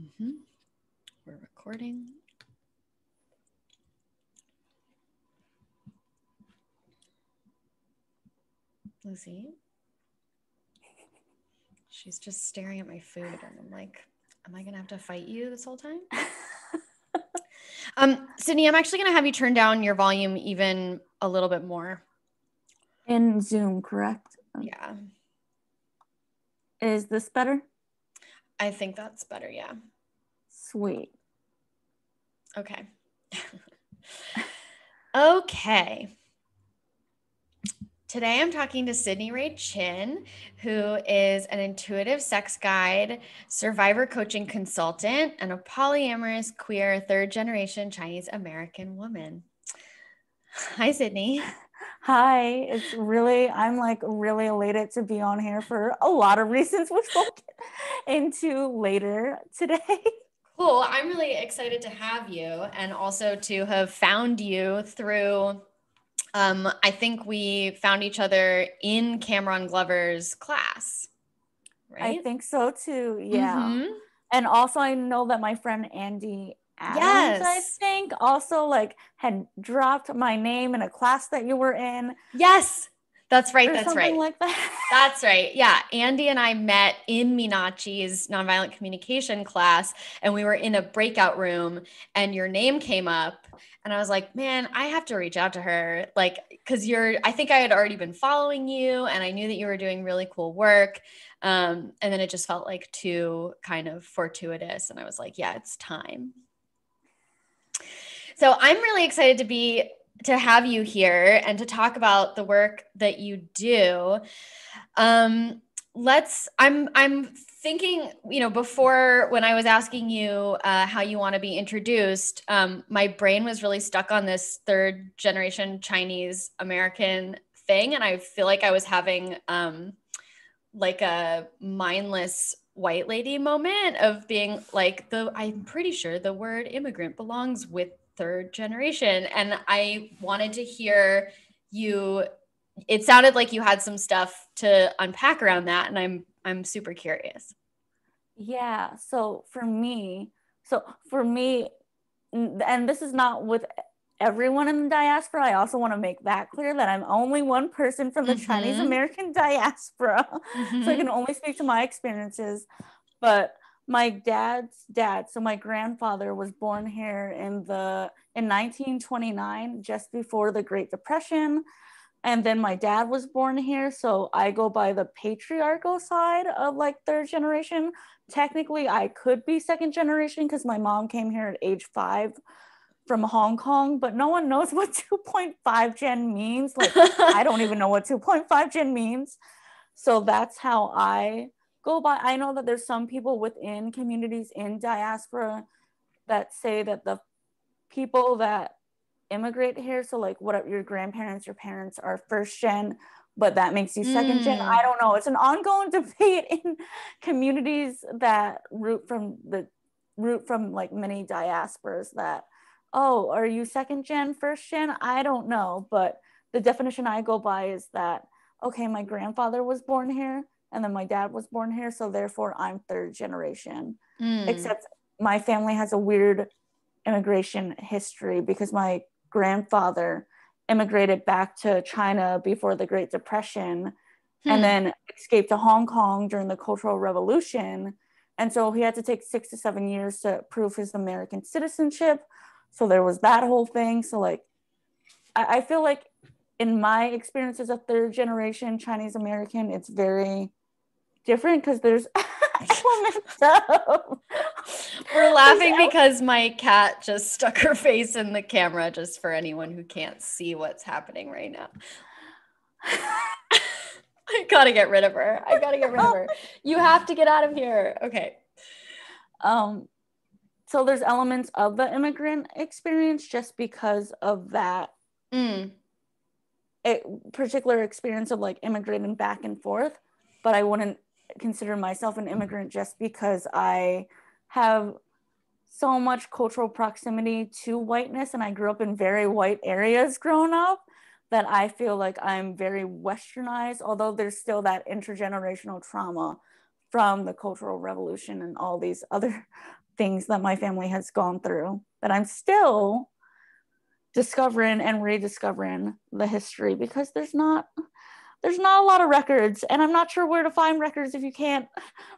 Mm-hmm. We're recording. Lucy, she's just staring at my food, and I'm like, am I gonna have to fight you this whole time? Sydney, I'm actually gonna have you turn down your volume even a little bit more. In Zoom, correct? Yeah. Is this better? I think that's better, yeah. Sweet. Okay. Okay. Today I'm talking to Sydney Ray Chin, who is an intuitive sex guide, survivor coaching consultant, and a polyamorous queer third generation Chinese American woman. Hi, Sydney. Hi, I'm like really elated to be on here for a lot of reasons, which we'll get into later today. Cool. I'm really excited to have you and also to have found you through, I think we found each other in Cameron Glover's class, I right? think so too, yeah. Mm-hmm. And also I know that my friend Andy Adams, I Yes. think, also like had dropped my name in a class that you were in. Yes. That's right. Or That's something right. like that. That's right. Yeah. Andy and I met in Minachi's nonviolent communication class, and we were in a breakout room, and your name came up. And I was like, man, I have to reach out to her. Like, because I think I had already been following you, and I knew that you were doing really cool work. And then it just felt like too kind of fortuitous. And I was like, yeah, it's time. So I'm really excited to have you here and to talk about the work that you do. I'm thinking, before when I was asking you how you want to be introduced, my brain was really stuck on this third generation Chinese American thing. And I feel like I was having like a mindless white lady moment of being like, I'm pretty sure the word immigrant belongs with third generation. And I wanted to hear you. It sounded like you had some stuff to unpack around that, and I'm super curious. Yeah, so for me, and this is not with everyone in the diaspora. I also want to make that clear that I'm only one person from the Chinese Mm-hmm. American diaspora. So I Mm-hmm. can only speak to my experiences. But my dad's dad, so my grandfather was born here in 1929, just before the Great Depression. And then my dad was born here, so I go by the patriarchal side of like third generation. Technically I could be second generation because my mom came here at age 5 from Hong Kong, but no one knows what 2.5 gen means. Like, I don't even know what 2.5 gen means. So that's how I go by. I know that there's some people within communities in diaspora that say that the people that immigrate here, so like what your grandparents, your parents are first gen, but that makes you second gen. I don't know. It's an ongoing debate in communities that root from like many diasporas that, oh, are you second gen, first gen? I don't know, but the definition I go by is that, okay, my grandfather was born here and then my dad was born here, so therefore I'm third generation. Mm. Except my family has a weird immigration history because my grandfather immigrated back to China before the Great Depression and Hmm. then escaped to Hong Kong during the Cultural Revolution. And so he had to take 6 to 7 years to prove his American citizenship. So there was that whole thing. So, like, I feel like in my experience as a third generation Chinese American, it's very different because there's elements of. We're laughing because my cat just stuck her face in the camera, just for anyone who can't see what's happening right now. I gotta get rid of her. I gotta get rid of her. You have to get out of here. Okay. Um, so there's elements of the immigrant experience just because of that particular experience of like immigrating back and forth. But I wouldn't consider myself an immigrant just because I have so much cultural proximity to whiteness and I grew up in very white areas growing up that I feel like I'm very westernized, although there's still that intergenerational trauma from the Cultural Revolution and all these other things that my family has gone through, that I'm still discovering and rediscovering the history, because there's not a lot of records, and I'm not sure where to find records if you can't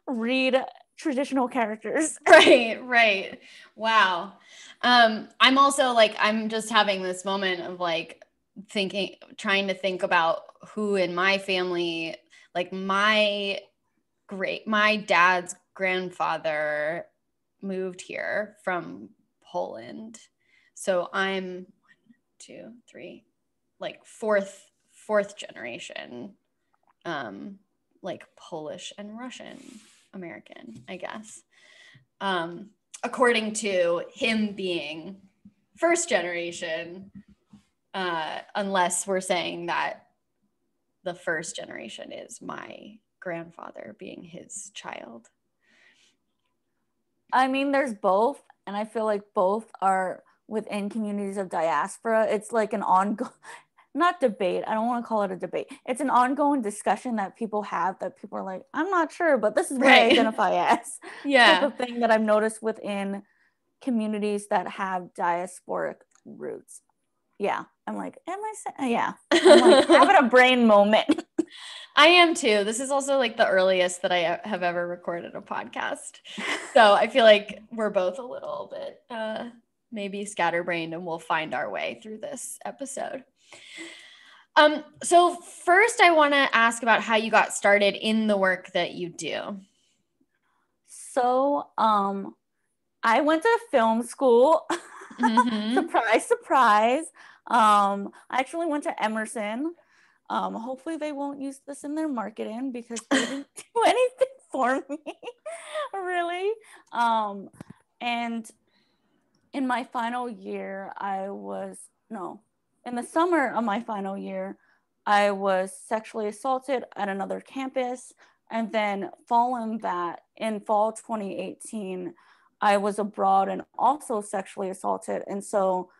read traditional characters. Right. Wow. I'm also like, I'm just having this moment of like trying to think about who in my family, like my dad's grandfather moved here from Poland. So I'm 1, 2, 3, like fourth generation, like Polish and Russian American, I guess. According to him being first generation, unless we're saying that the first generation is my grandfather being his child. I mean, there's both, and I feel like both are within communities of diaspora. It's like an ongoing, not debate, I don't want to call it a debate. It's an ongoing discussion that people have, that people are like, I'm not sure, but this is what I identify as. Yeah. Type of thing that I've noticed within communities that have diasporic roots. Yeah. I'm like, yeah. I'm like having a brain moment. I am too. This is also like the earliest that I have ever recorded a podcast. So I feel like we're both a little bit maybe scatterbrained, and we'll find our way through this episode. So first I want to ask about how you got started in the work that you do. So I went to film school. Mm-hmm. Surprise. I actually went to Emerson. Hopefully they won't use this in their marketing, because they didn't do anything for me, really. And in my final year, in the summer of my final year, I was sexually assaulted at another campus. And then following that, in fall 2018, I was abroad and also sexually assaulted. And so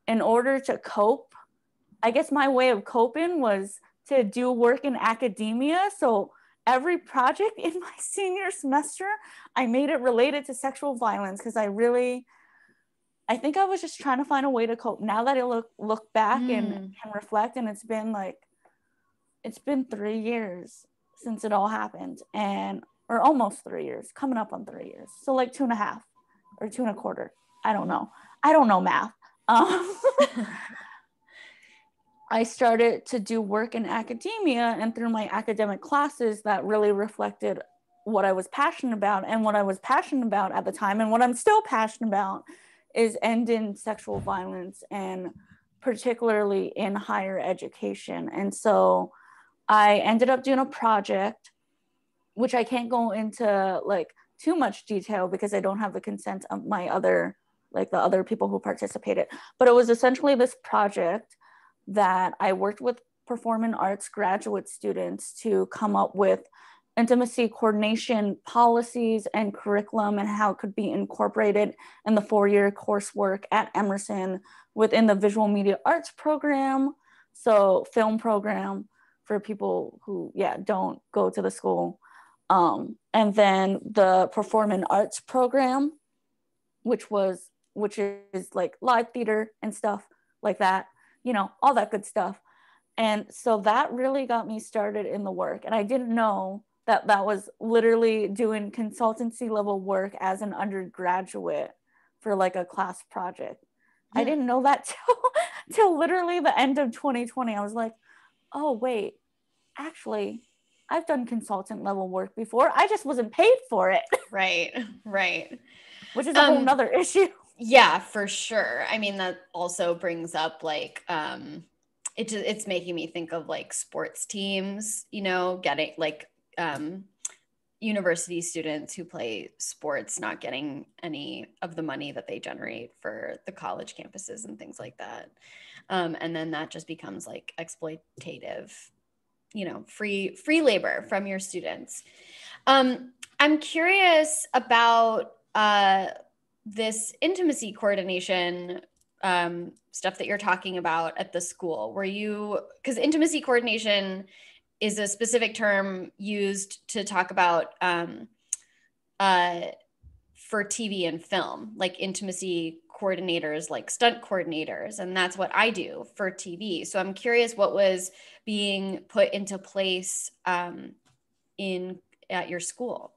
in order to cope, I guess my way of coping was to do work in academia. So every project in my senior semester, I made it related to sexual violence, because I think I was just trying to find a way to cope. Now that I look back and can reflect, and it's been 3 years since it all happened, or almost 3 years, coming up on 3 years. So like 2.5 or 2.25. I don't know math. I started to do work in academia, and through my academic classes that really reflected what I was passionate about. And what I was passionate about at the time, and what I'm still passionate about, is ending sexual violence, and particularly in higher education. And so I ended up doing a project, which I can't go into like too much detail because I don't have the consent of the other people who participated. But it was essentially this project that I worked with performing arts graduate students to come up with intimacy coordination policies and curriculum, and how it could be incorporated in the 4-year coursework at Emerson within the visual media arts program. So film program for people who don't go to the school. And then the performing arts program, which is like live theater and stuff like that, all that good stuff. And so that really got me started in the work. And I didn't know that was literally doing consultancy level work as an undergraduate for like a class project. Yeah. I didn't know that till literally the end of 2020. I was like, oh wait, actually I've done consultant level work before. I just wasn't paid for it. Right. Which is a whole nother issue. Yeah, for sure. I mean, that also brings up like, it's making me think of like sports teams, getting like, university students who play sports not getting any of the money that they generate for the college campuses and things like that. And then that just becomes like exploitative, free labor from your students. I'm curious about this intimacy coordination stuff that you're talking about at the school. Because intimacy coordination is a specific term used to talk about for TV and film, like intimacy coordinators, like stunt coordinators. And that's what I do for TV. So I'm curious what was being put into place at your school.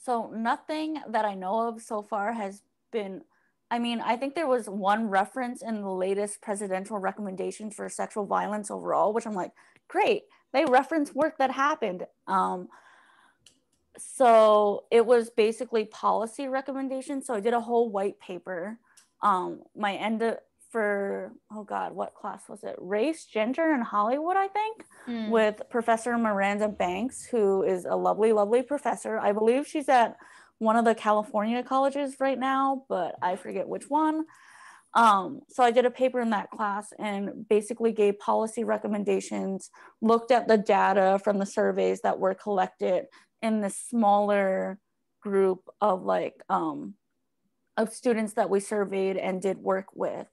So nothing that I know of so far has been, I mean, I think there was one reference in the latest presidential recommendations for sexual violence overall, which I'm like, great, they reference work that happened. So it was basically policy recommendations. So I did a whole white paper. My end for, oh God, what class was it? Race, Gender, and Hollywood, I think, with Professor Miranda Banks, who is a lovely, lovely professor. I believe she's at one of the California colleges right now, but I forget which one. So I did a paper in that class and basically gave policy recommendations, looked at the data from the surveys that were collected in the smaller group of like of students that we surveyed and did work with.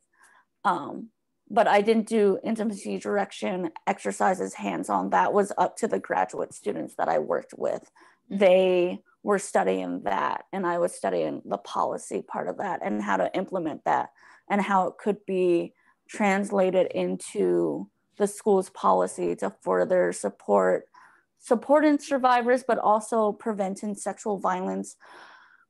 But I didn't do intimacy direction exercises hands-on. That was up to the graduate students that I worked with. They were studying that, and I was studying the policy part of that and how to implement that and how it could be translated into the school's policy to further supporting survivors, but also preventing sexual violence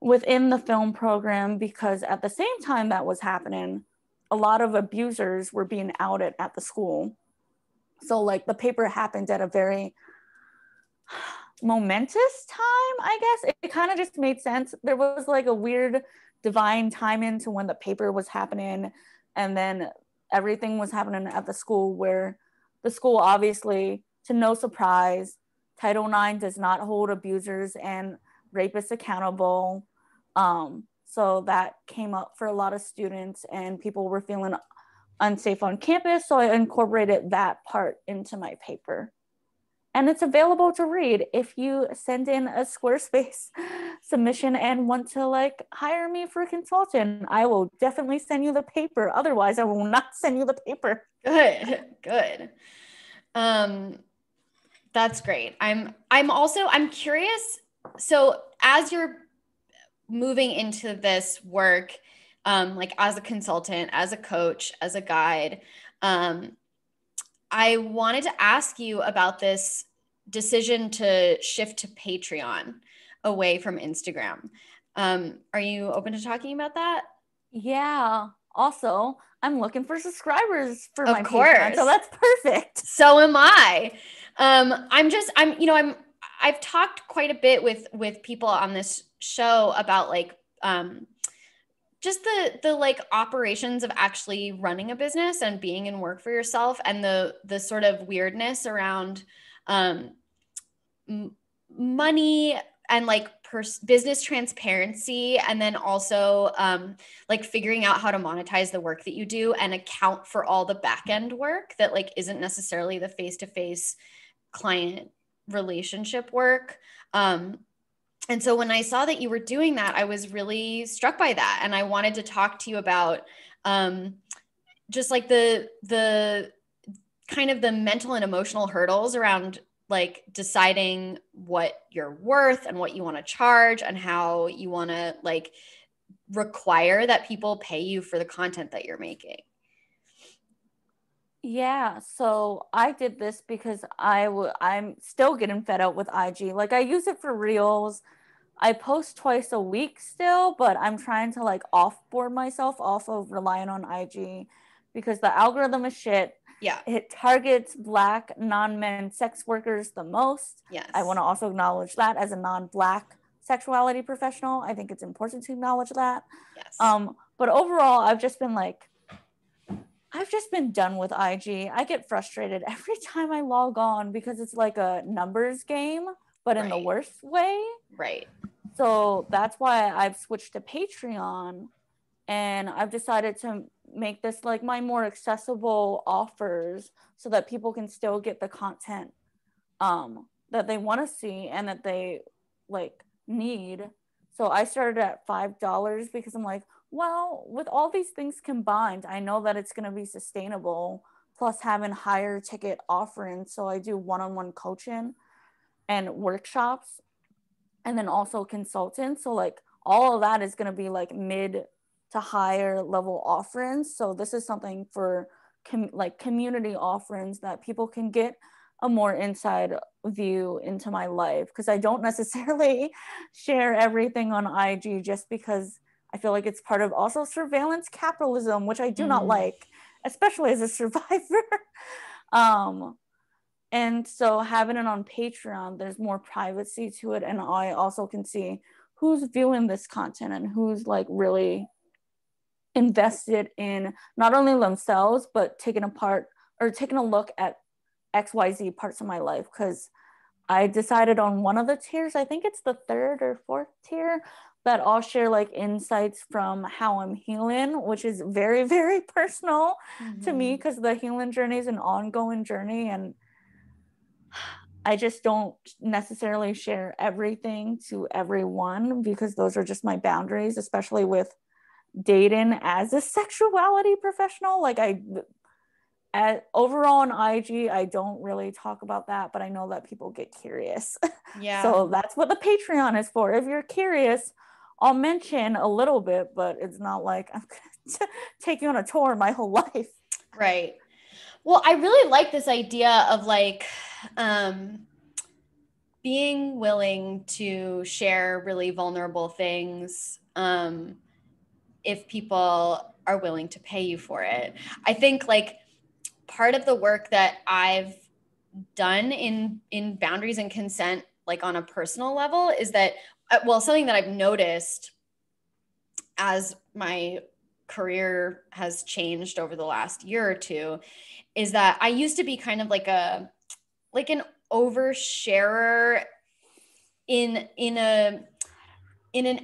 within the film program, because at the same time that was happening, a lot of abusers were being outed at the school. So like the paper happened at a very momentous time, I guess. It kind of just made sense. There was like a weird divine time into when the paper was happening, and then everything was happening at the school, where the school, obviously, to no surprise, Title IX does not hold abusers and rapists accountable. So that came up for a lot of students, and people were feeling unsafe on campus. So I incorporated that part into my paper. And it's available to read if you send in a Squarespace submission and want to like hire me for a consultant. I will definitely send you the paper. Otherwise, I will not send you the paper. Good. That's great. I'm curious. So as you're moving into this work, like as a consultant, as a coach, as a guide, I wanted to ask you about this decision to shift to Patreon away from Instagram. Are you open to talking about that? Yeah. Also, I'm looking for subscribers for my Patreon, so that's perfect. So am I. I've talked quite a bit with people on this show about like just the like operations of actually running a business and being in work for yourself, and the sort of weirdness around money and like business transparency, and then also like figuring out how to monetize the work that you do and account for all the back end work that like isn't necessarily the face-to-face client relationship work. And so when I saw that you were doing that, I was really struck by that. And I wanted to talk to you about just like the kind of the mental and emotional hurdles around like deciding what you're worth and what you want to charge and how you want to like require that people pay you for the content that you're making. Yeah, so I did this because I'm still getting fed up with IG. Like I use it for reels. I post twice a week still, but I'm trying to like offboard myself off of relying on IG because the algorithm is shit. Yeah. It targets Black non-men sex workers the most. Yes. I want to also acknowledge that as a non-Black sexuality professional. I think it's important to acknowledge that. Yes. But overall, I've just been done with IG. I get frustrated every time I log on because it's like a numbers game, but in the worst way. Right. So that's why I've switched to Patreon, and I've decided to make this like my more accessible offers so that people can still get the content that they want to see and that they like need. So I started at $5 because I'm like, well, with all these things combined, I know that it's going to be sustainable. plus having higher ticket offerings. So I do one-on-one coaching and workshops, and then also consultants. So like all of that is going to be like mid to higher level offerings. So this is something for like community offerings that people can get a more inside view into my life, because I don't necessarily share everything on IG just because I feel like it's part of also surveillance capitalism, which I do not like, especially as a survivor. And so having it on Patreon, there's more privacy to it. And I also can see who's viewing this content and who's like really invested in not only themselves, but taking a look at XYZ parts of my life. Because I decided on one of the tiers, I think it's the 3rd or 4th tier, that I'll share like insights from how I'm healing, which is very, very personal to me, because the healing journey is an ongoing journey. And I just don't necessarily share everything to everyone, because those are just my boundaries, especially with dating as a sexuality professional. Like overall on IG, I don't really talk about that, but I know that people get curious. Yeah. So that's what the Patreon is for. If you're curious, I'll mention a little bit, but it's not like I'm gonna take you on a tour my whole life. Right. Well, I really like this idea of like being willing to share really vulnerable things if people are willing to pay you for it. I think like part of the work that I've done in boundaries and consent, like on a personal level, is that something that I've noticed as my career has changed over the last year or two is that I used to be kind of like an oversharer in an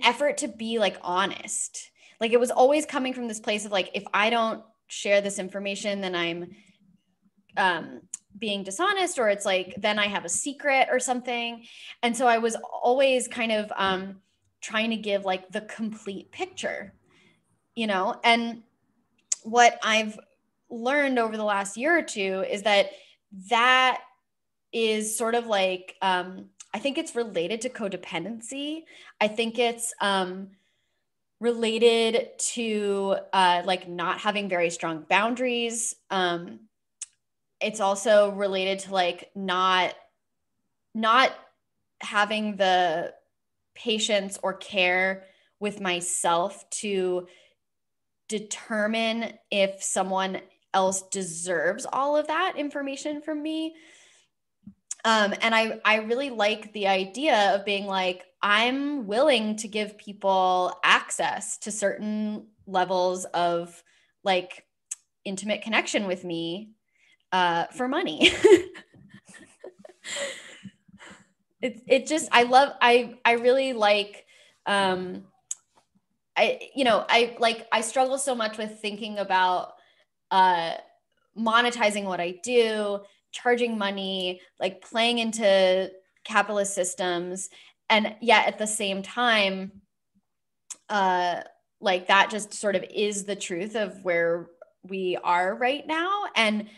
effort to be like honest. Like it was always coming from this place of like, if I don't share this information, then I'm being dishonest, or it's like, then I have a secret or something. And so I was always kind of trying to give like the complete picture, and what I've learned over the last year or two is that is sort of like, I think it's related to codependency. I think it's related to like not having very strong boundaries. It's also related to like not having the patience or care with myself to determine if someone else deserves all of that information from me. And I really like the idea of being like, I'm willing to give people access to certain levels of like intimate connection with me for money. I really like, I struggle so much with thinking about monetizing what I do, charging money, like playing into capitalist systems. And yet at the same time, like that just sort of is the truth of where we are right now. And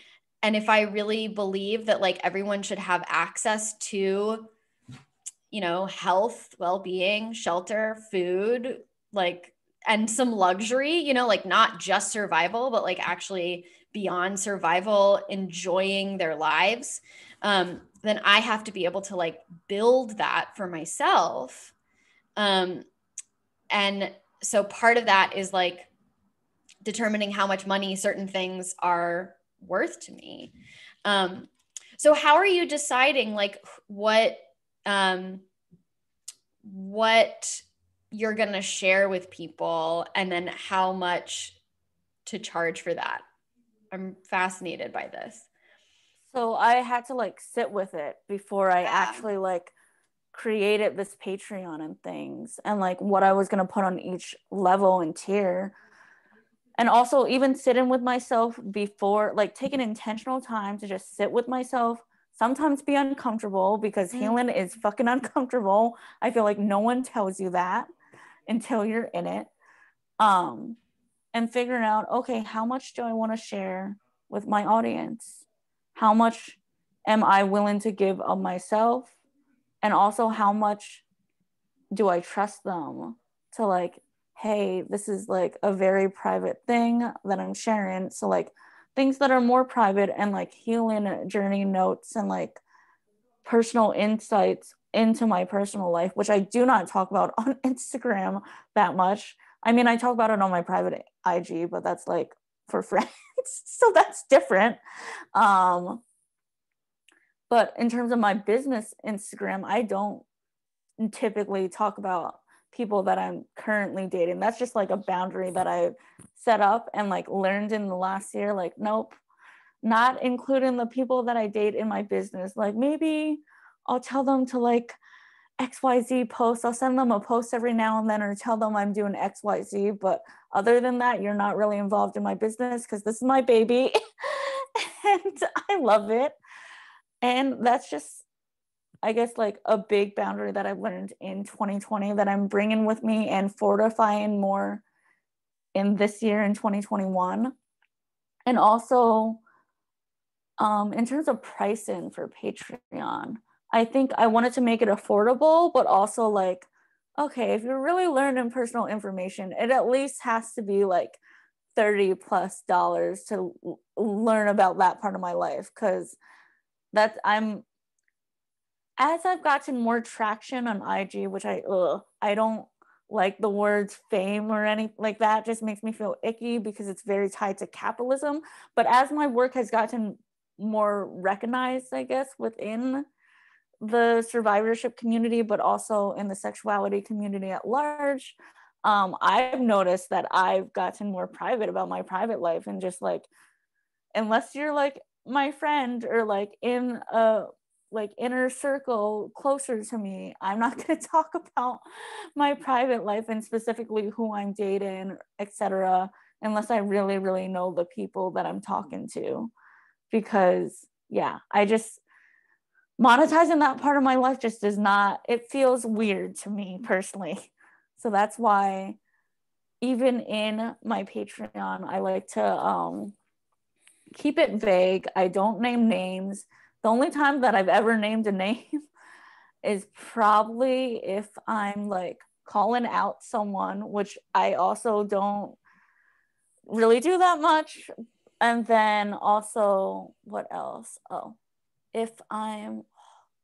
if I really believe that like everyone should have access to, health, well-being, shelter, food, like, and some luxury, like not just survival, but like actually beyond survival, enjoying their lives, then I have to be able to like build that for myself. And so part of that is like determining how much money certain things are worth to me. So how are you deciding like what you're going to share with people and then how much to charge for that? I'm fascinated by this. So I had to like sit with it before I actually like created this Patreon and things, and like what I was going to put on each level and tier. And also even sitting with myself before, like taking intentional time to just sit with myself, sometimes be uncomfortable, because healing is fucking uncomfortable. I feel like no one tells you that until you're in it. And figuring out, okay, how much do I want to share? with my audience? How much am I willing to give of myself? And also, how much do I trust them to like, hey, this is like a very private thing that I'm sharing. So like things that are more private and like healing journey notes and like personal insights into my personal life, which I do not talk about on Instagram that much. I mean, I talk about it on my private IG, but that's like for friends. So that's different. But in terms of my business Instagram, I don't typically talk about people that I'm currently dating. That's just like a boundary that I set up and like learned in the last year. Like, nope, not including the people that I date in my business. Like maybe I'll tell them to like XYZ post. I'll send them a post every now and then or tell them I'm doing XYZ. But other than that, you're not really involved in my business because this is my baby and I love it. And that's just, I guess, like a big boundary that I've learned in 2020 that I'm bringing with me and fortifying more in this year in 2021. And also, in terms of pricing for Patreon, I think I wanted to make it affordable, but also like, okay, if you're really learning personal information, it at least has to be like $30+ to learn about that part of my life. Cause that's, as I've gotten more traction on IG, which I don't like the words fame or anything like that, just makes me feel icky because it's very tied to capitalism. But as my work has gotten more recognized, I guess, within the survivorship community, but also in the sexuality community at large, I've noticed that I've gotten more private about my private life and just like, unless you're like my friend or like in a like inner circle closer to me, I'm not going to talk about my private life and specifically who I'm dating, etc., unless I really, really know the people that I'm talking to. Because yeah, I just monetizing that part of my life just does not, it feels weird to me personally. So that's why even in my Patreon, I like to keep it vague. I don't name names. The only time that I've ever named a name is probably if I'm like calling out someone, which I also don't really do that much. And then also, what else? Oh, if I'm,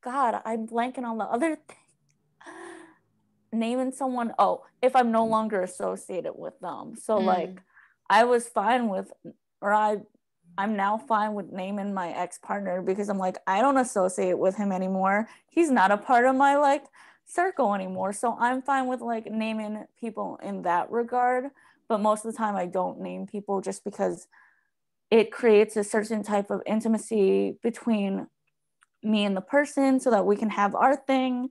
God, I'm blanking on the other thing. Naming someone, oh, if I'm no longer associated with them. So like I was fine with, or I'm now fine with naming my ex-partner because I'm like, I don't associate with him anymore. He's not a part of my like circle anymore. So I'm fine with like naming people in that regard. But most of the time I don't name people just because it creates a certain type of intimacy between me and the person so that we can have our thing,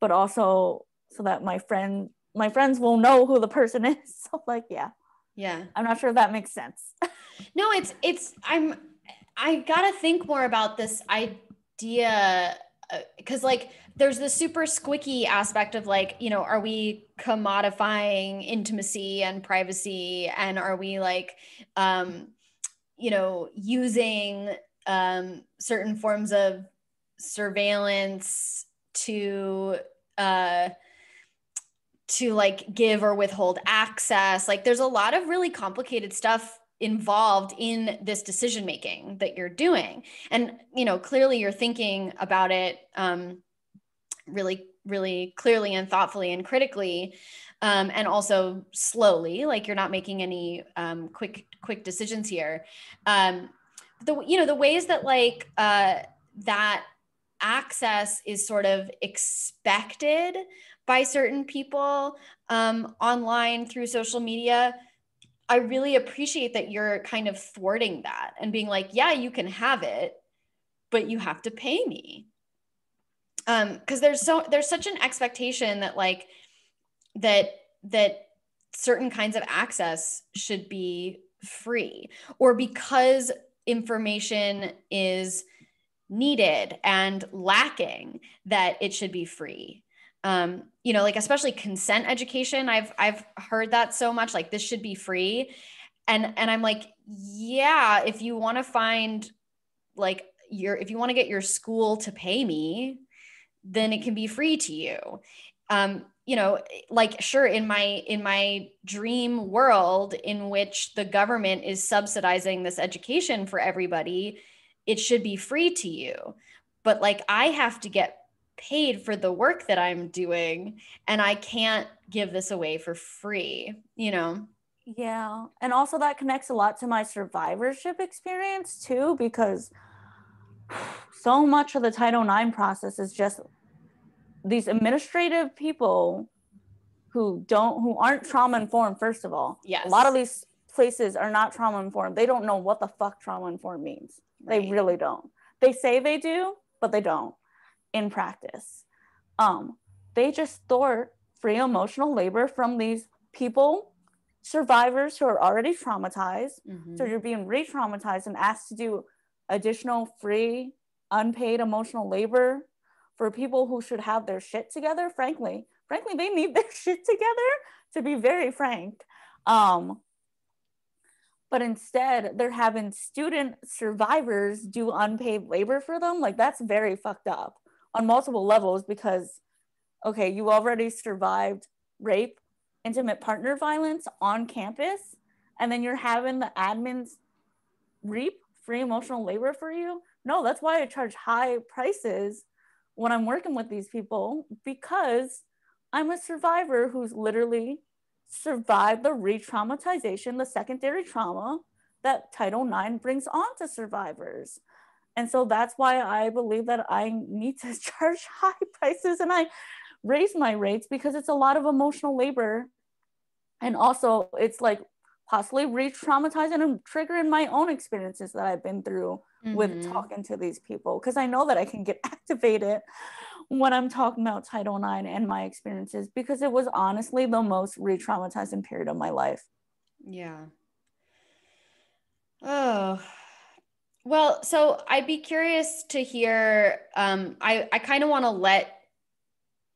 but also so that my friends will know who the person is. So like, yeah. I'm not sure if that makes sense. No, I gotta think more about this idea because like there's the super squicky aspect of like, you know, are we commodifying intimacy and privacy, and are we like you know, using certain forms of surveillance to like give or withhold access. Like there's a lot of really complicated stuff involved in this decision making that you're doing, and you know, clearly you're thinking about it really, really clearly and thoughtfully and critically, and also slowly. Like you're not making any quick decisions here. The ways that like that access is sort of expected by certain people online through social media, I really appreciate that you're kind of thwarting that and being like, yeah, you can have it, but you have to pay me. Because there's such an expectation that like that certain kinds of access should be free, or because information is needed and lacking, that it should be free. You know, like especially consent education, I've heard that so much, like this should be free. And I'm like, yeah, if you want to find like if you want to get your school to pay me, then it can be free to you. You know, like, sure, in my dream world in which the government is subsidizing this education for everybody, it should be free to you. But like, I have to get paid for the work that I'm doing, and I can't give this away for free, you know? Yeah. And also that connects a lot to my survivorship experience too, because so much of the Title IX process is just these administrative people who aren't trauma informed, first of all. Yes. A lot of these places are not trauma informed. They don't know what the fuck trauma informed means. Right. They really don't. They say they do, but they don't in practice. They just thwart free emotional labor from these people, survivors who are already traumatized. Mm-hmm. So you're being re-traumatized and asked to do additional free, unpaid emotional labor for people who should have their shit together. Frankly, they need their shit together, to be very frank. But instead, they're having student survivors do unpaid labor for them. Like, that's very fucked up on multiple levels, because, okay, you already survived rape, intimate partner violence on campus, and then you're having the admins reap free emotional labor for you. No, that's why I charge high prices when I'm working with these people, because I'm a survivor who's literally survived the re-traumatization, the secondary trauma that Title IX brings on to survivors. And so that's why I believe that I need to charge high prices, and I raise my rates, because it's a lot of emotional labor. And also it's like possibly re-traumatizing and triggering my own experiences that I've been through with talking to these people, because I know that I can get activated when I'm talking about Title IX and my experiences, because it was honestly the most re-traumatizing period of my life. Yeah. Oh, well, so I'd be curious to hear, I kind of want to let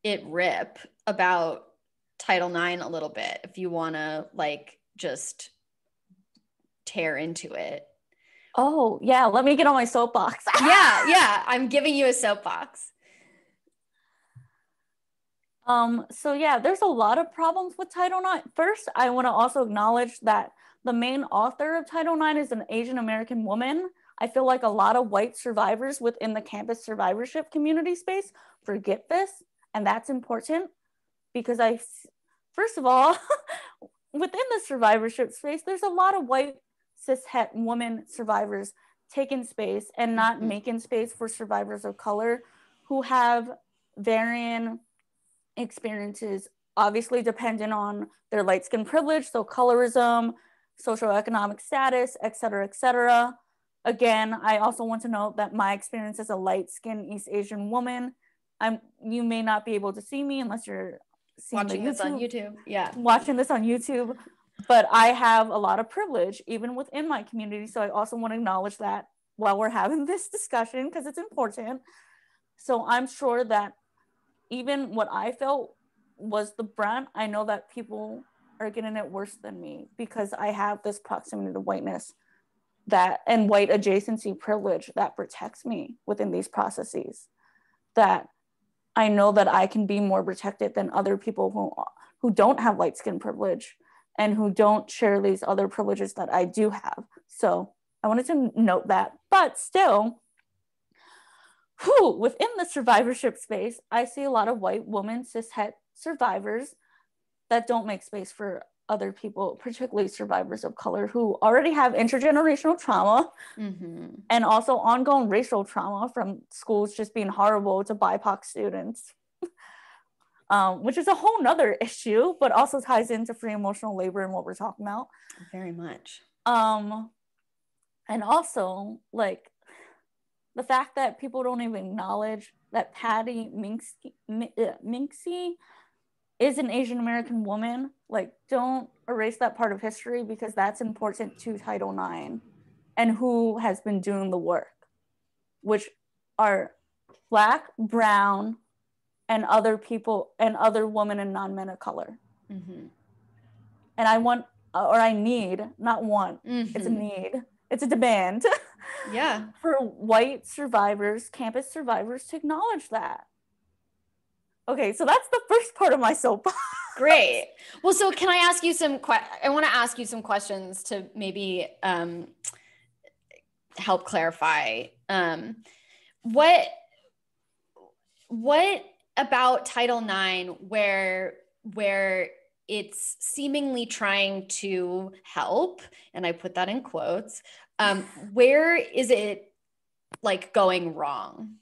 it rip about Title IX a little bit, if you want to like just tear into it. Oh, yeah, let me get on my soapbox. Yeah, I'm giving you a soapbox. So yeah, there's a lot of problems with Title IX. First, I want to also acknowledge that the main author of Title IX is an Asian American woman. I feel like a lot of white survivors within the campus survivorship community space forget this, and that's important, because first of all, within the survivorship space, there's a lot of white cishet women survivors taking space and not making space for survivors of color who have varying experiences, obviously dependent on their light skin privilege, so colorism, socioeconomic status, et cetera. Again, I also want to note that my experience as a light-skinned East Asian woman, you may not be able to see me unless you're watching this on YouTube. Yeah, watching this on YouTube, but I have a lot of privilege even within my community. So I also want to acknowledge that while we're having this discussion, because it's important. So I'm sure that even what I felt was the brunt, I know that people are getting it worse than me, because I have this proximity to whiteness and white adjacency privilege that protects me within these processes, that I know that I can be more protected than other people who don't have light skin privilege and who don't share these other privileges that I do have. So I wanted to note that. But still, within the survivorship space, I see a lot of white women, cishet survivors that don't make space for other people, particularly survivors of color, who already have intergenerational trauma and also ongoing racial trauma from schools just being horrible to BIPOC students, which is a whole nother issue, but also ties into free emotional labor and what we're talking about. Very much. And also, like, the fact that people don't even acknowledge that Patty Minksy is an Asian American woman. Like, don't erase that part of history, because that's important to Title IX and who has been doing the work, which are Black, brown, and other people, and other women and non-men of color. And I want or I need, not want, it's a Mm-hmm. need, it's a demand Yeah. for white survivors, campus survivors, to acknowledge that. Okay, so that's the first part of my soapbox. Great. Well, so can I ask you I want to ask you some questions to maybe help clarify. What about Title IX where it's seemingly trying to help, and I put that in quotes, where is it like going wrong?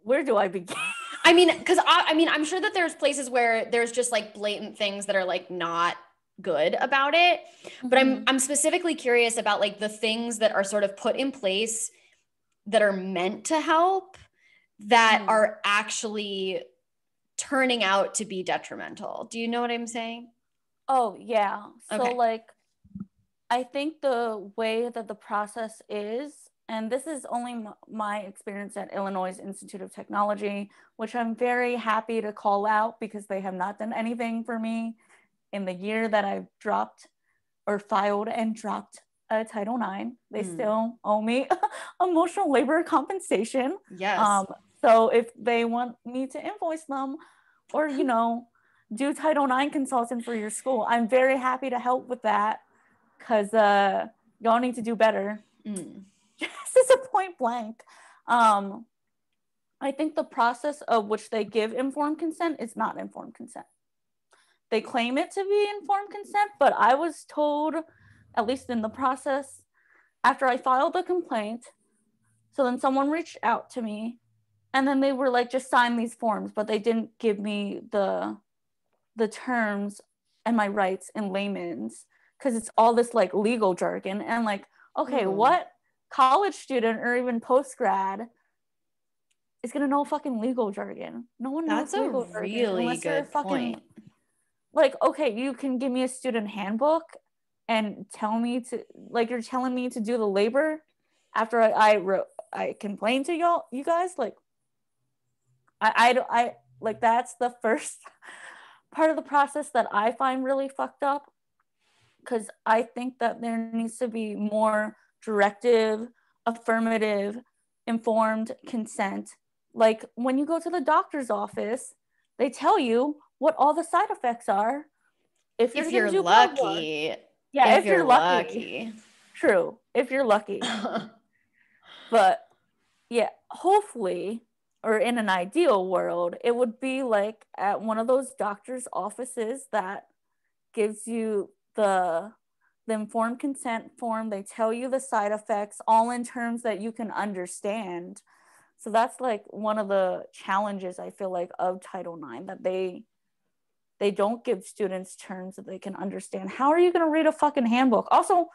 Where do I begin? I mean, because I mean, I'm sure that there's places where there's just like blatant things that are like not good about it. But I'm specifically curious about like the things that are sort of put in place that are meant to help that are actually turning out to be detrimental. Do you know what I'm saying? Oh, yeah. So Okay. like, I think the way that the process is, and this is only my experience at Illinois Institute of Technology, which I'm very happy to call out because they have not done anything for me in the year that I've dropped or filed and dropped a Title IX. They still owe me emotional labor compensation. Yes. So if they want me to invoice them or, you know, do Title IX consultant for your school, I'm very happy to help with that because y'all need to do better. Just as a point blank. I think the process of which they give informed consent is not informed consent. They claim it to be informed consent, but I was told, at least in the process, after I filed the complaint, so then someone reached out to me and then they were like, just sign these forms, but they didn't give me the terms and my rights in layman's because it's all this like legal jargon and like, okay, what college student or even post-grad is gonna know fucking legal jargon? No one knows legal jargon Really unless you're a fucking point. like, okay, you can give me a student handbook and tell me to like you're telling me to do the labor after I complained to you guys. Like I like that's the first part of the process that I find really fucked up because I think that there needs to be more directive, affirmative, informed consent. Like when you go to the doctor's office, they tell you what all the side effects are if you're do lucky. Yeah, if you're lucky. True, if you're lucky. But yeah, hopefully, or in an ideal world, it would be like at one of those doctor's offices that gives you the informed consent form. They tell you the side effects all in terms that you can understand. So that's like one of the challenges I feel like of Title IX, that they don't give students terms that they can understand. How are you going to read a fucking handbook? Also,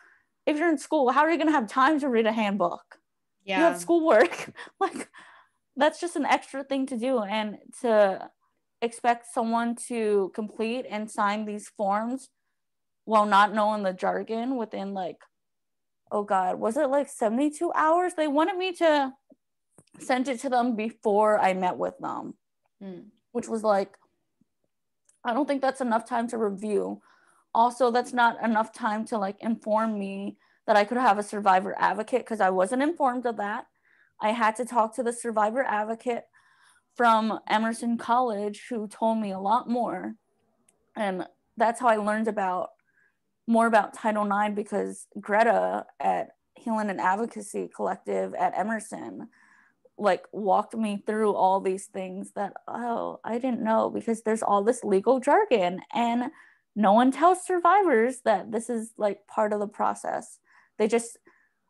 if you're in school, how are you going to have time to read a handbook? Yeah. You have schoolwork. Like that's just an extra thing to do, and to expect someone to complete and sign these forms while not knowing the jargon within like, oh God, was it like 72 hours? They wanted me to send it to them before I met with them, which was like, I don't think that's enough time to review. Also, that's not enough time to like inform me that I could have a survivor advocate because I wasn't informed of that. I had to talk to the survivor advocate from Emerson College who told me a lot more. And that's how I learned more about Title IX, because Greta at Healing and Advocacy Collective at Emerson like walked me through all these things that, oh, I didn't know, because there's all this legal jargon and no one tells survivors that this is like part of the process. They just,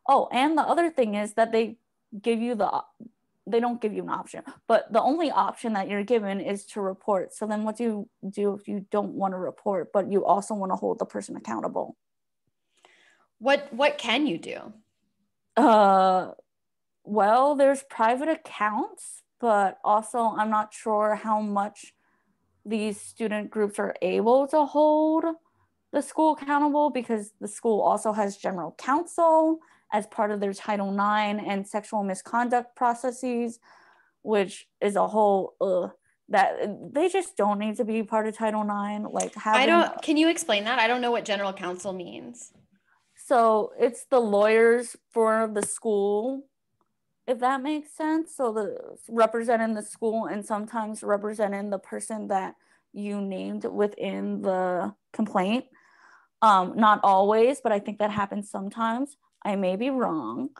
oh, and the other thing is that they don't give you an option, but the only option that you're given is to report. So then what do you do if you don't want to report, but you also want to hold the person accountable? What can you do? Well, there's private accounts, but also I'm not sure how much these student groups are able to hold the school accountable, because the school also has general counsel as part of their Title IX and sexual misconduct processes, which is a whole that they just don't need to be part of Title IX. Like can you explain that? I don't know what general counsel means. So it's the lawyers for the school, if that makes sense. So the representing the school and sometimes representing the person that you named within the complaint. Not always, but I think that happens sometimes. I may be wrong,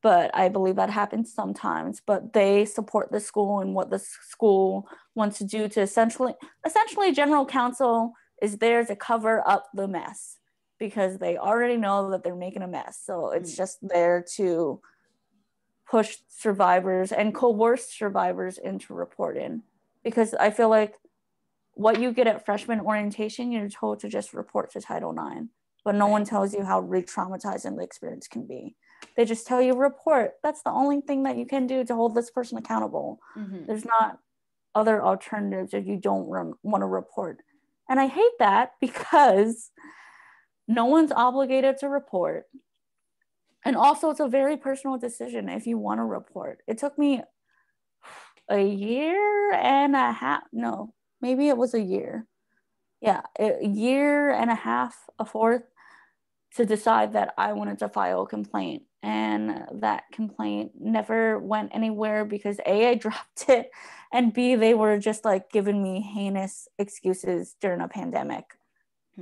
but I believe that happens sometimes. But they support the school and what the school wants to do to essentially general counsel is there to cover up the mess because they already know that they're making a mess. So it's just there to push survivors and coerce survivors into reporting, because I feel like what you get at freshman orientation, you're told to just report to Title IX, but no one tells you how re-traumatizing the experience can be. They just tell you report. That's the only thing that you can do to hold this person accountable. There's not other alternatives if you don't want to report. And I hate that because no one's obligated to report. And also it's a very personal decision if you want to report. It took me a year and a half, no, maybe it was a year. Yeah, a year and a half, a fourth, to decide that I wanted to file a complaint. And that complaint never went anywhere because A, I dropped it, and B, they were just like giving me heinous excuses during a pandemic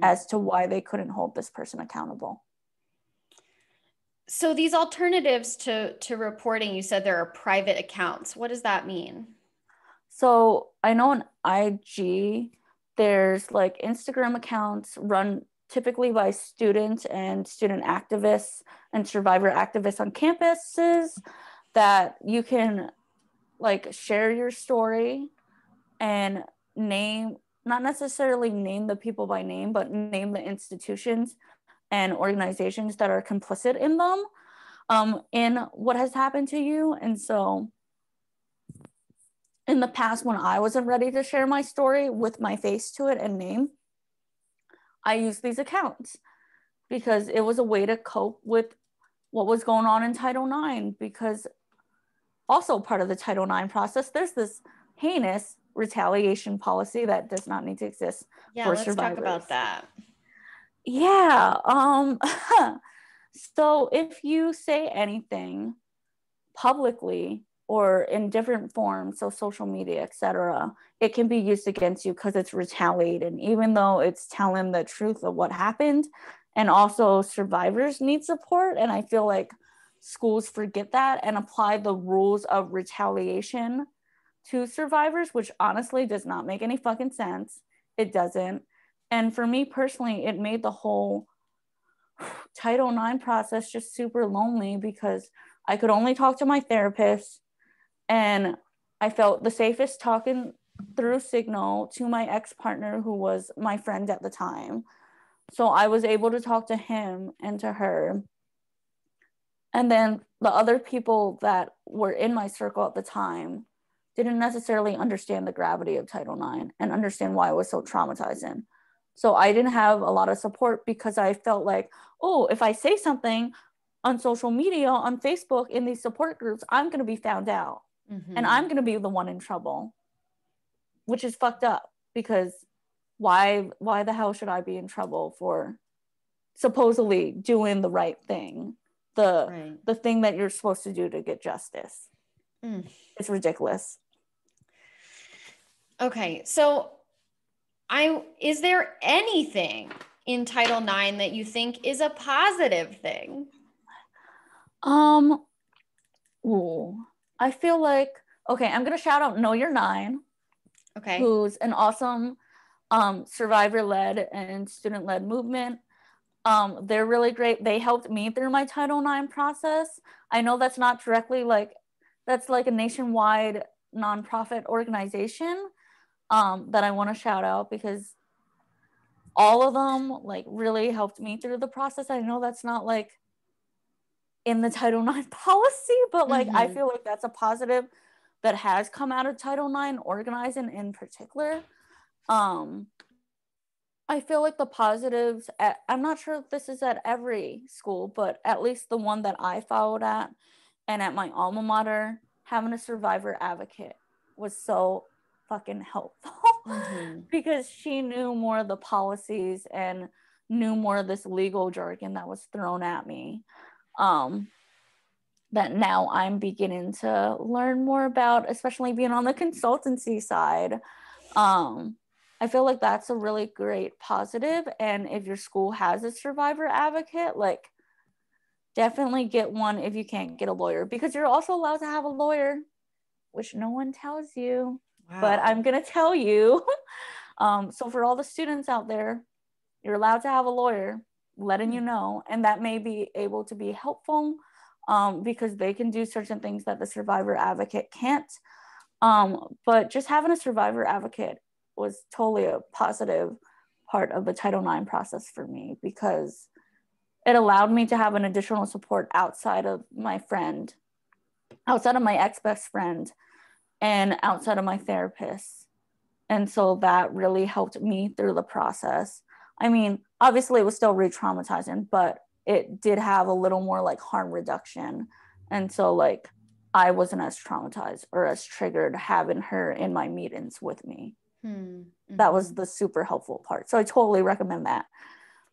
as to why they couldn't hold this person accountable. So these alternatives to reporting, you said there are private accounts. What does that mean? So I know on IG, there's like Instagram accounts run typically by students and student activists and survivor activists on campuses that you can like share your story and name, not necessarily name the people by name, but name the institutions and organizations that are complicit in them, in what has happened to you. And so in the past, when I wasn't ready to share my story with my face to it and name, I used these accounts because it was a way to cope with what was going on in Title IX. Because also part of the Title IX process, there's this heinous retaliation policy that does not need to exist for survivors. Let's talk about that. Yeah. So if you say anything publicly or in different forms, so social media, etc., it can be used against you because it's retaliating, even though it's telling the truth of what happened. And also survivors need support. And I feel like schools forget that and apply the rules of retaliation to survivors, which honestly does not make any fucking sense. It doesn't. And for me personally, it made the whole Title IX process just super lonely because I could only talk to my therapist, and I felt the safest talking through Signal to my ex-partner who was my friend at the time. So I was able to talk to him and to her. And then the other people that were in my circle at the time didn't necessarily understand the gravity of Title IX and understand why it was so traumatizing. So I didn't have a lot of support because I felt like, oh, if I say something on social media, on Facebook, in these support groups, I'm going to be found out. And I'm going to be the one in trouble, which is fucked up because why the hell should I be in trouble for supposedly doing the right thing? The thing that you're supposed to do to get justice. It's ridiculous. Okay, so is there anything in Title IX that you think is a positive thing? I feel like, okay, I'm gonna shout out Know Your Nine, okay, who's an awesome survivor-led and student-led movement. They're really great. They helped me through my Title IX process. I know that's not directly that's like a nationwide nonprofit organization that I want to shout out because all of them like really helped me through the process. I know that's not like in the Title IX policy, but like I feel like that's a positive that has come out of Title IX organizing in particular. I feel like the positives I'm not sure if this is at every school, but at least the one that I followed at and at my alma mater, having a survivor advocate was so fucking helpful Mm-hmm. because she knew more of the policies and knew more of this legal jargon that was thrown at me. That now I'm beginning to learn more about, especially being on the consultancy side. I feel like that's a really great positive. And if your school has a survivor advocate, like definitely get one if you can't get a lawyer, because you're also allowed to have a lawyer, which no one tells you. Wow. But I'm going to tell you. So for all the students out there, you're allowed to have a lawyer, letting you know, and that may be able to be helpful because they can do certain things that the survivor advocate can't. But just having a survivor advocate was totally a positive part of the Title IX process for me, because it allowed me to have an additional support outside of my friend, outside of my ex-best friend, and outside of my therapist. And so that really helped me through the process. I mean, obviously it was still re-traumatizing, but it did have a little more like harm reduction. And so like I wasn't as traumatized or as triggered having her in my meetings with me. Mm-hmm. That was the super helpful part. So I totally recommend that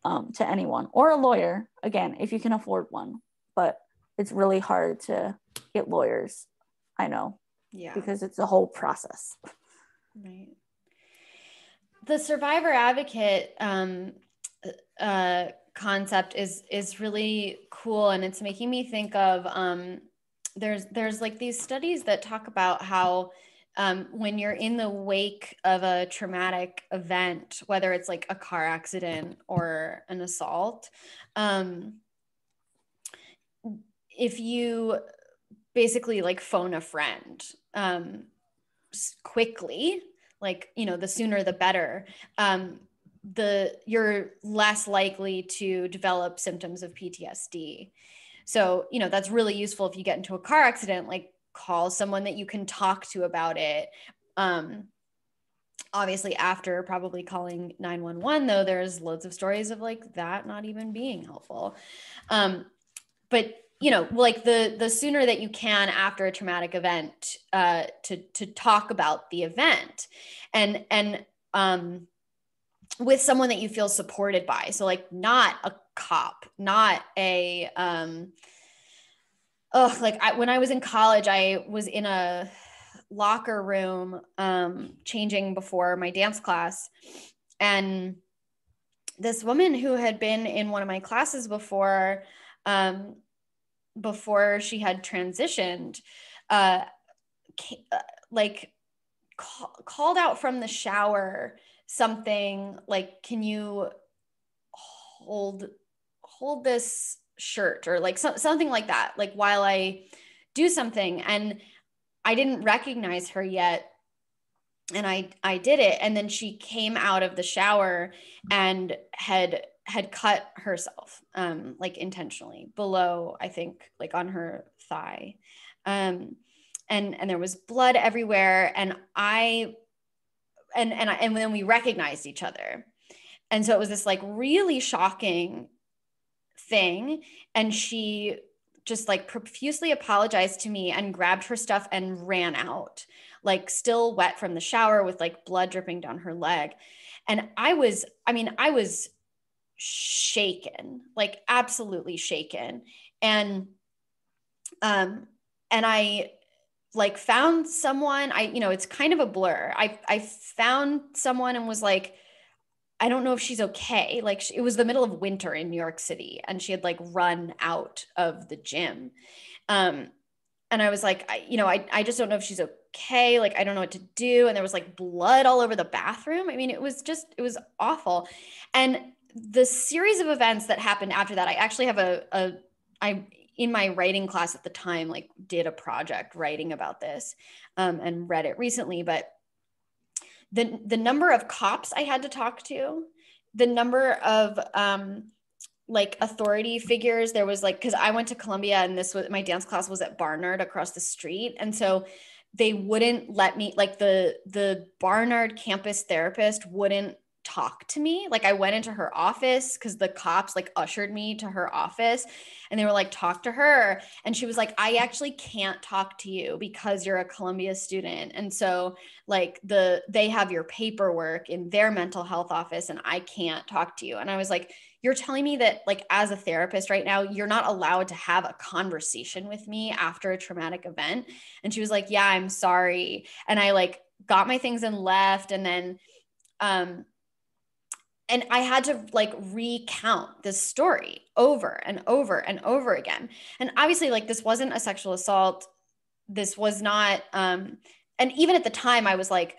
to anyone, or a lawyer, again, if you can afford one. But it's really hard to get lawyers, I know, because it's a whole process. Right. The survivor advocate concept is really cool, and it's making me think of there's like these studies that talk about how when you're in the wake of a traumatic event, whether it's like a car accident or an assault, if you basically like phone a friend quickly, like, you know, the sooner the better, you're less likely to develop symptoms of PTSD. So, you know, that's really useful if you get into a car accident, like call someone that you can talk to about it. Obviously after probably calling 911, though, there's loads of stories of like that not even being helpful. But you know, like the sooner that you can after a traumatic event, to talk about the event, and with someone that you feel supported by. So like not a cop, not a when I was in college, I was in a locker room changing before my dance class, and this woman who had been in one of my classes before she had transitioned, called out from the shower something like, can you hold this shirt, or like something like that, like while I do something. And I didn't recognize her yet, and I did it, and then she came out of the shower and had cut herself, like intentionally below, I think, like on her thigh, and there was blood everywhere, and then we recognized each other, and so it was this like really shocking thing, and she just like profusely apologized to me and grabbed her stuff and ran out, like still wet from the shower with like blood dripping down her leg. And I was shaken, like absolutely shaken. And I like found someone, it's kind of a blur. I found someone and was like, I don't know if she's okay. Like it was the middle of winter in New York City, and she had like run out of the gym. And I was like, I just don't know if she's okay. Like, I don't know what to do. And there was like blood all over the bathroom. I mean, it was awful. And the series of events that happened after that, I actually have in my writing class at the time, like did a project writing about this, and read it recently, but the number of cops I had to talk to, the number of like authority figures. There was like, because I went to Columbia, and my dance class was at Barnard across the street, and so they wouldn't let me, like the Barnard campus therapist wouldn't talk to me. Like I went into her office because the cops like ushered me to her office and they were like, talk to her. And she was like, I actually can't talk to you because you're a Columbia student. And so like they have your paperwork in their mental health office and I can't talk to you. And I was like, you're telling me that like as a therapist right now, you're not allowed to have a conversation with me after a traumatic event? And she was like, yeah, I'm sorry. And I like got my things and left. And then, and I had to like recount this story over and over and over again. And obviously like this wasn't a sexual assault. This was not, and even at the time I was like,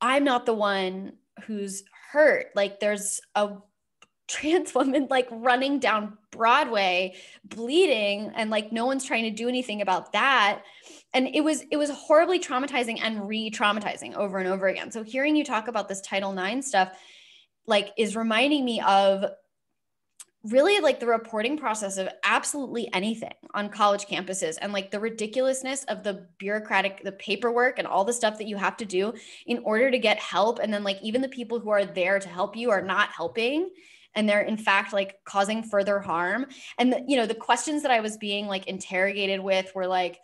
I'm not the one who's hurt. Like there's a trans woman like running down Broadway bleeding and like no one's trying to do anything about that. And it was horribly traumatizing and re-traumatizing over and over again. So hearing you talk about this Title IX stuff like is reminding me of really like the reporting process of absolutely anything on college campuses and like the ridiculousness of the paperwork and all the stuff that you have to do in order to get help. And then like even the people who are there to help you are not helping. And they're in fact like causing further harm. And the questions that I was being like interrogated with were like,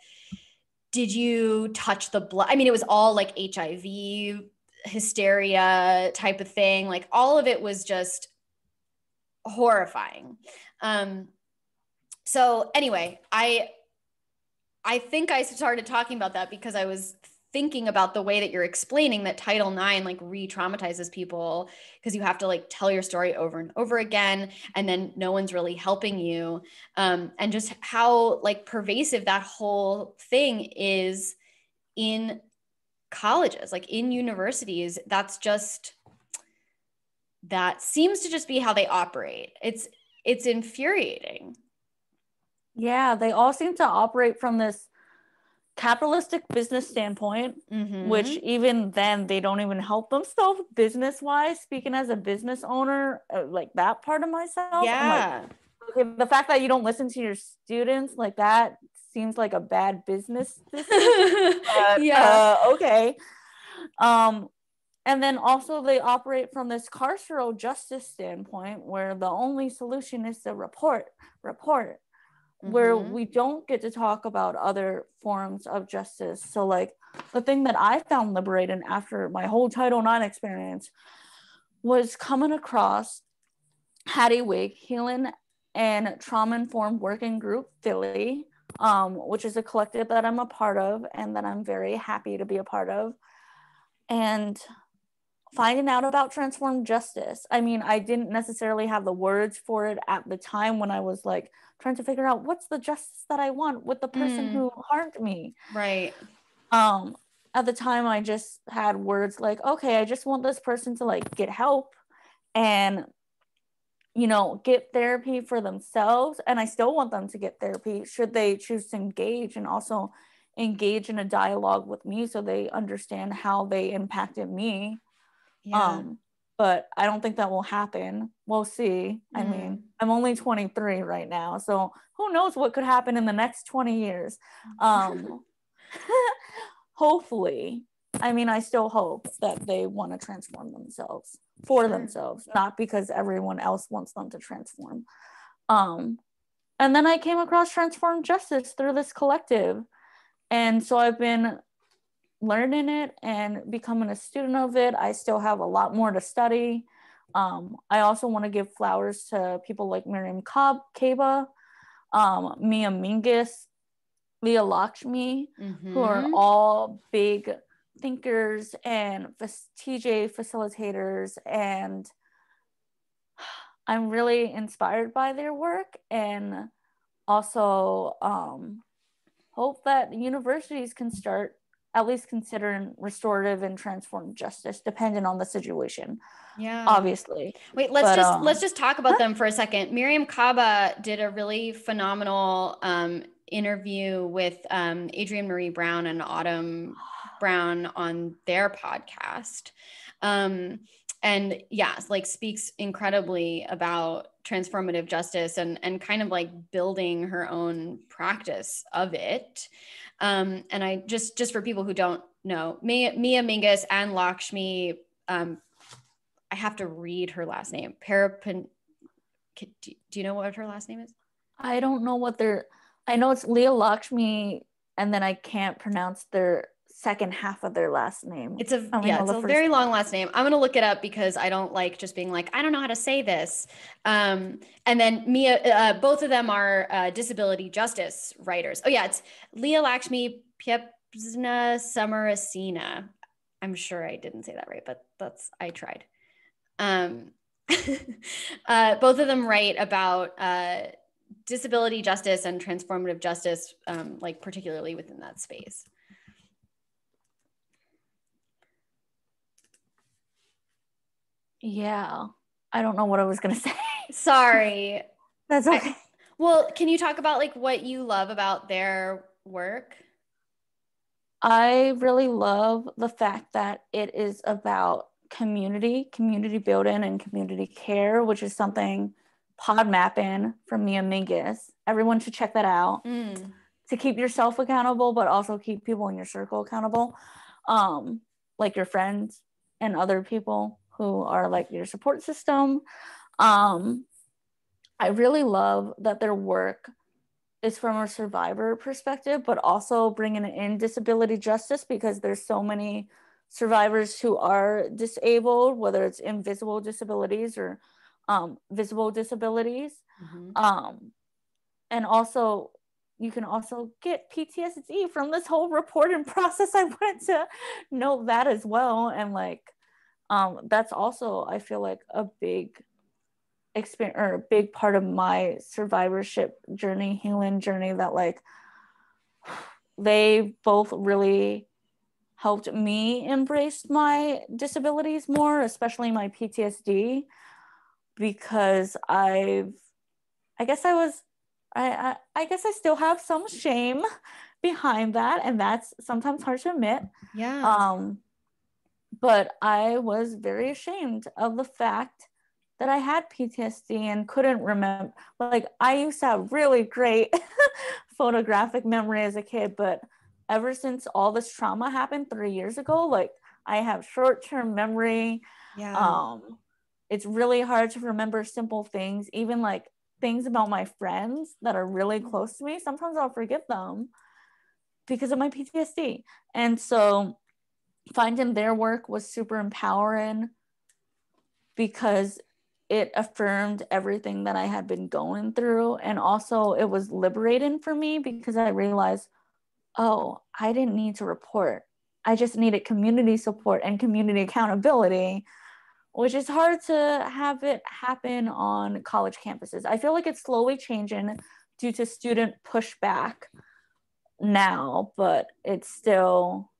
did you touch the blood? I mean, it was all like HIV hysteria type of thing. Like all of it was just horrifying. So anyway, I think I started talking about that because I was thinking about the way that you're explaining that Title IX like re-traumatizes people because you have to like tell your story over and over again and then no one's really helping you, and just how like pervasive that whole thing is in colleges, like in universities. That seems to just be how they operate. It's infuriating. Yeah, they all seem to operate from this capitalistic business standpoint, which even then they don't even help themselves business wise. Speaking as a business owner, like that part of myself, Yeah. I'm like, okay, the fact that you don't listen to your students, like that seems like a bad business decision. But, yeah. Okay. And then also they operate from this carceral justice standpoint where the only solution is to report, where we don't get to talk about other forms of justice. So like the thing that I found liberating after my whole Title IX experience was coming across Hattie Wig, Healing and Trauma Informed Working Group Philly, which is a collective that I'm a part of and that I'm very happy to be a part of. And finding out about transformed justice. I mean, I didn't necessarily have the words for it at the time when I was like trying to figure out what's the justice that I want with the person who harmed me. Right. At the time I just had words like, okay, I just want this person to like get help and get therapy for themselves. And I still want them to get therapy should they choose to engage, and also engage in a dialogue with me so they understand how they impacted me. Yeah. But I don't think that will happen. We'll see. I mean, I'm only 23 right now, so who knows what could happen in the next 20 years. Hopefully. I mean, I still hope that they want to transform themselves for themselves, not because everyone else wants them to transform. And then I came across Transformed Justice through this collective. And so I've been learning it and becoming a student of it. I still have a lot more to study. I also want to give flowers to people like Miriam Kaba, Mia Mingus, Leah Lakshmi, who are all big thinkers and TJ facilitators. And I'm really inspired by their work, and also hope that universities can start at least considering restorative and transformed justice, depending on the situation. Yeah, obviously. Wait, let's just talk about them for a second. Miriam Kaba did a really phenomenal interview with Adrienne Marie Brown and Autumn Brown on their podcast. And yeah, like speaks incredibly about transformative justice and kind of like building her own practice of it. And I just for people who don't know, Mia Mingus and Lakshmi I have to read her last name. Parapin. Do you know what her last name is? I don't know I know it's Leah Lakshmi, and then I can't pronounce their second half of their last name. It's a very long last name. I'm going to look it up because I don't like just being like, I don't know how to say this. And then Mia, both of them are disability justice writers. Oh yeah, it's Leah Lakshmi Piepzna Samarasina. I'm sure I didn't say that right, but I tried. Both of them write about disability justice and transformative justice, like particularly within that space. Yeah, I don't know what I was gonna say. Sorry. That's okay. Well, can you talk about like what you love about their work? I really love the fact that it is about community building and community care, which is something PodMapping from Mia Mingus. Everyone should check that out to keep yourself accountable, but also keep people in your circle accountable, like your friends and other people who are like your support system. I really love that their work is from a survivor perspective, but also bringing in disability justice, because there's so many survivors who are disabled, whether it's invisible disabilities or visible disabilities. And also, you can also get PTSD from this whole reporting process. I wanted to note that as well. And like, that's also, I feel like, a big experience or a big part of my survivorship journey, healing journey, that like they both really helped me embrace my disabilities more, especially my PTSD, because I guess I still have some shame behind that, and that's sometimes hard to admit. But I was very ashamed of the fact that I had PTSD and couldn't remember. Like, I used to have really great photographic memory as a kid, but ever since all this trauma happened 3 years ago, like, I have short-term memory. It's really hard to remember simple things, even like things about my friends that are really close to me. Sometimes I'll forget them because of my PTSD. And so finding their work was super empowering because it affirmed everything that I had been going through. And also it was liberating for me because I realized, oh, I didn't need to report. I just needed community support and community accountability, which is hard to have it happen on college campuses. I feel like it's slowly changing due to student pushback now, but it's still,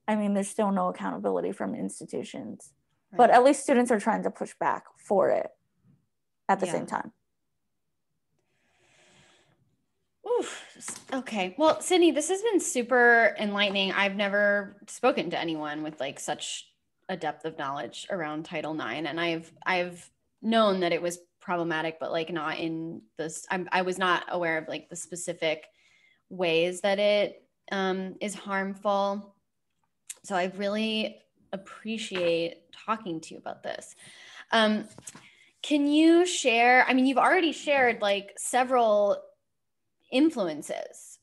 I mean, there's still no accountability from institutions. Right. But at least students are trying to push back for it at the same time. Oof. Okay. Well, Sydney, this has been super enlightening. I've never spoken to anyone with like such a depth of knowledge around Title IX, and I've known that it was problematic, but like not in this. I was not aware of like the specific ways that it is harmful. So I really appreciate talking to you about this. Can you share, I mean, you've already shared like several influences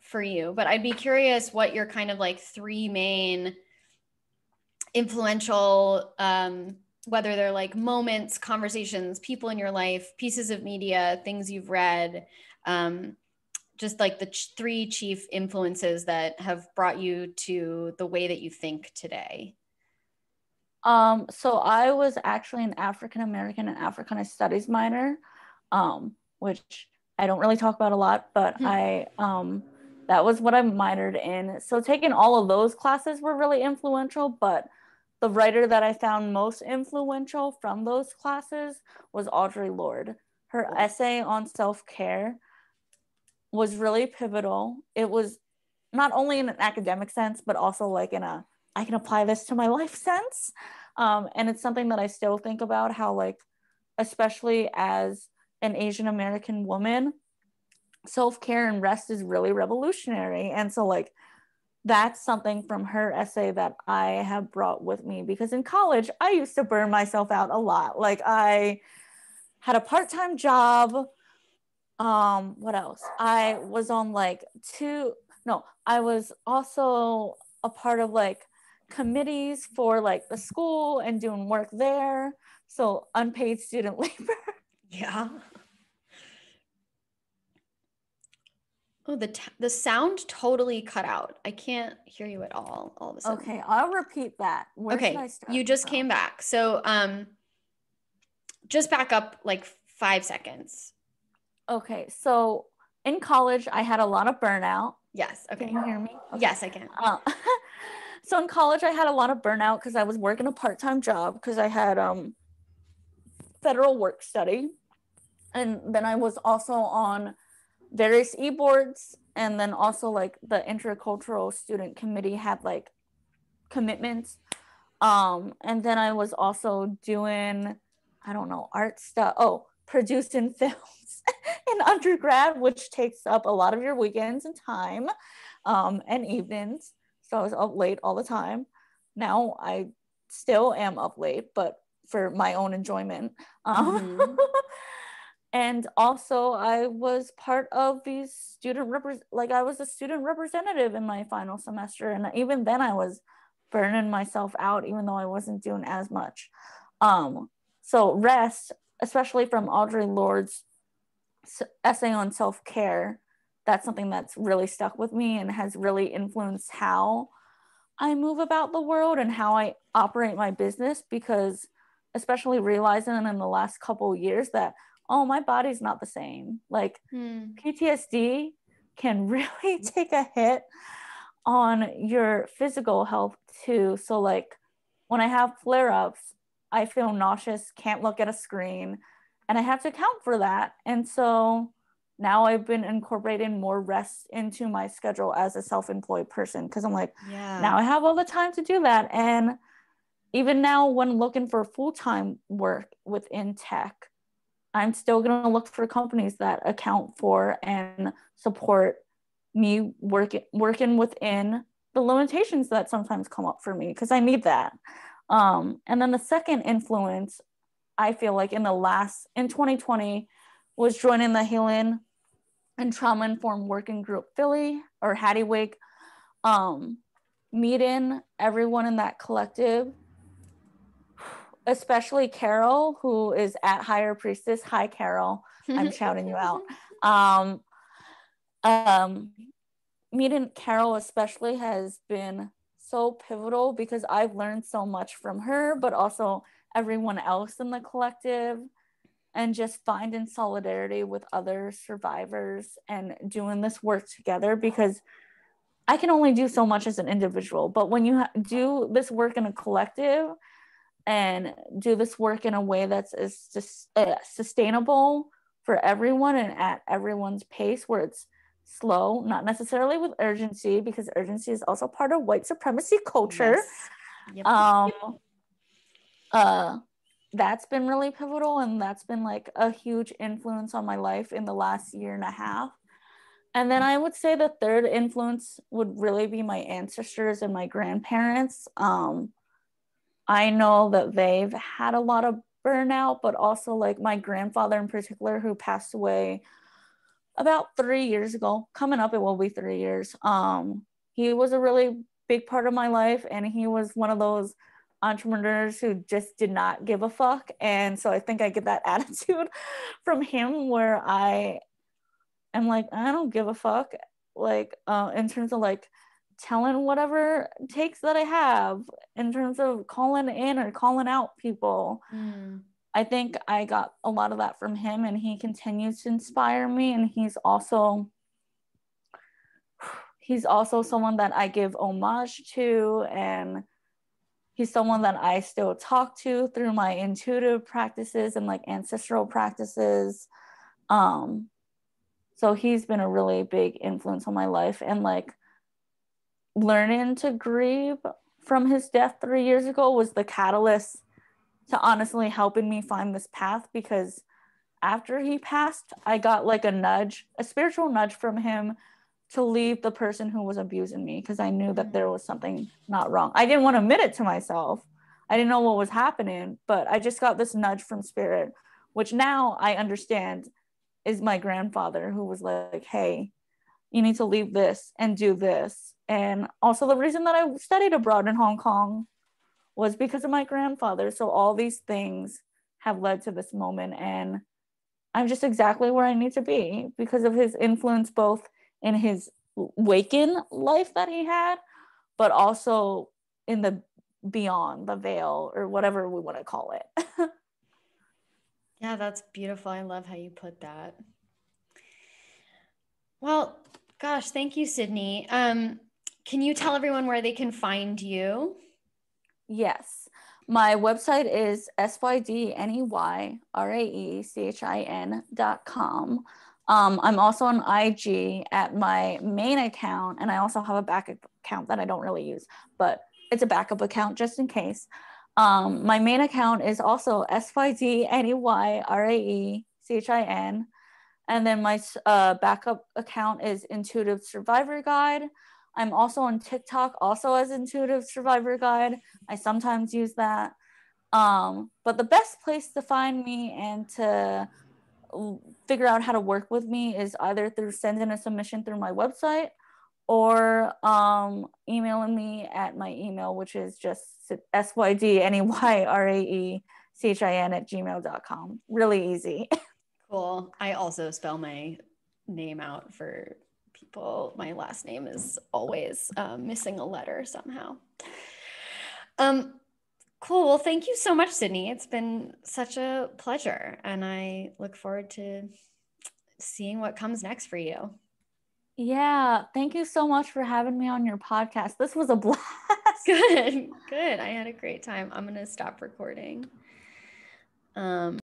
for you, but I'd be curious what your kind of like three main influential, whether they're like moments, conversations, people in your life, pieces of media, things you've read, just like the three chief influences that have brought you to the way that you think today. So I was actually an African American and Africana Studies minor, which I don't really talk about a lot, but that was what I minored in. So taking all of those classes were really influential, but the writer that I found most influential from those classes was Audre Lorde. Her essay on self-care was really pivotal. It was not only in an academic sense, but also like in a, I can apply this to my life sense. And it's something that I still think about, how like, especially as an Asian American woman, self-care and rest is really revolutionary. And so like that's something from her essay that I have brought with me, because in college I used to burn myself out a lot. Like I had a part-time job. What else? I was on like I was also a part of like committees for like the school and doing work there. So unpaid student labor. Yeah. Oh, the sound totally cut out. I can't hear you at all of a sudden. Okay, I'll repeat that. Where should I start? You just came back. So just back up like 5 seconds. Okay, so in college, I had a lot of burnout. Yes. Okay. Can you hear me? Okay. Yes, I can. So in college, I had a lot of burnout because I was working a part-time job because I had federal work study. And then I was also on various e-boards. And then also like the intercultural student committee had like commitments. And then I was also doing, I don't know, art stuff. Oh, producing films in undergrad, which takes up a lot of your weekends and time, and evenings. So I was up late all the time. Now I still am up late, but for my own enjoyment. And also I was part of these I was a student representative in my final semester. And even then I was burning myself out, even though I wasn't doing as much. So rest, especially from Audre Lorde's essay on self-care, that's something that's really stuck with me and has really influenced how I move about the world and how I operate my business, because especially realizing in the last couple of years that, oh, my body's not the same. Like PTSD can really take a hit on your physical health too. So like when I have flare-ups, I feel nauseous, can't look at a screen, and I have to account for that. And so now I've been incorporating more rest into my schedule as a self-employed person, because I'm like, now I have all the time to do that. And even now when looking for full-time work within tech, I'm still going to look for companies that account for and support me working within the limitations that sometimes come up for me, because I need that. And then the second influence, I feel like in 2020, was joining the Healing and Trauma Informed Working Group Philly, or HattieWig, meeting everyone in that collective, especially Carol, who is at Higher Priestess. Hi, Carol. I'm shouting you out. Meeting Carol especially has been so pivotal, because I've learned so much from her, but also everyone else in the collective, and just finding solidarity with other survivors and doing this work together, because I can only do so much as an individual. But when you do this work in a collective and do this work in a way that's sustainable for everyone and at everyone's pace, where it's slow, not necessarily with urgency, because urgency is also part of white supremacy culture. Yes. Yep. That's been really pivotal, and that's been like a huge influence on my life in the last year and a half. And then I would say the third influence would really be my ancestors and my grandparents. I know that they've had a lot of burnout, but also like my grandfather in particular, who passed away about 3 years ago, coming up, it will be 3 years. He was a really big part of my life, and he was one of those entrepreneurs who just did not give a fuck. And so I think I get that attitude from him, where I am like, I don't give a fuck, like in terms of like telling whatever takes that I have, in terms of calling in or calling out people. I think I got a lot of that from him, and he continues to inspire me. And he's also someone that I give homage to, and he's someone that I still talk to through my intuitive practices and like ancestral practices. So he's been a really big influence on my life, and like learning to grieve from his death 3 years ago was the catalyst to honestly helping me find this path, because after he passed, I got like a spiritual nudge from him to leave the person who was abusing me, because I knew that there was something not wrong. I didn't want to admit it to myself. I didn't know what was happening, but I just got this nudge from spirit, which now I understand is my grandfather, who was like, hey, you need to leave this and do this. And also the reason that I studied abroad in Hong Kong was because of my grandfather. So all these things have led to this moment, and I'm just exactly where I need to be because of his influence, both in his waking life that he had, but also in the beyond the veil, or whatever we want to call it. Yeah, that's beautiful. I love how you put that. Well, gosh, thank you, Sydney. Can you tell everyone where they can find you? Yes. My website is SYDNEYRAECHIN.com. I'm also on IG at my main account, and I also have a backup account that I don't really use, but it's a backup account just in case. My main account is also SYDNEYRAECHIN. And then my backup account is Intuitive Survivor Guide. I'm also on TikTok, also as Intuitive Survivor Guide. I sometimes use that. But the best place to find me and to figure out how to work with me is either through sending a submission through my website, or emailing me at my email, which is just SYDNEYRAECHIN@gmail.com. Really easy. Cool. I also spell my name out for people. My last name is always missing a letter somehow. Cool. Well, thank you so much, Sydney. It's been such a pleasure, and I look forward to seeing what comes next for you. Yeah, thank you so much for having me on your podcast. This was a blast. Good. I had a great time. I'm going to stop recording.